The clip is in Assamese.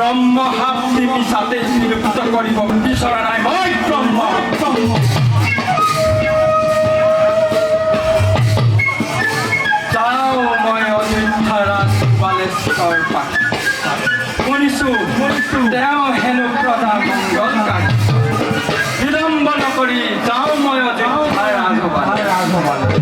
ব্ৰহ্ম হাপ্তি মিছাতে বিলুপ্ত কৰিব বিচৰা নাই মই ব্ৰহ্ম। যাওঁ মই অযোধ্যা ৰাজ বালেশ্বৰ পাখি, শুনিছোঁ তেওঁ হেনো প্ৰজা মংগলকাৰী। বিলম্ব নকৰি যাওঁ মই অযোধ্যা ৰাজসভালৈ।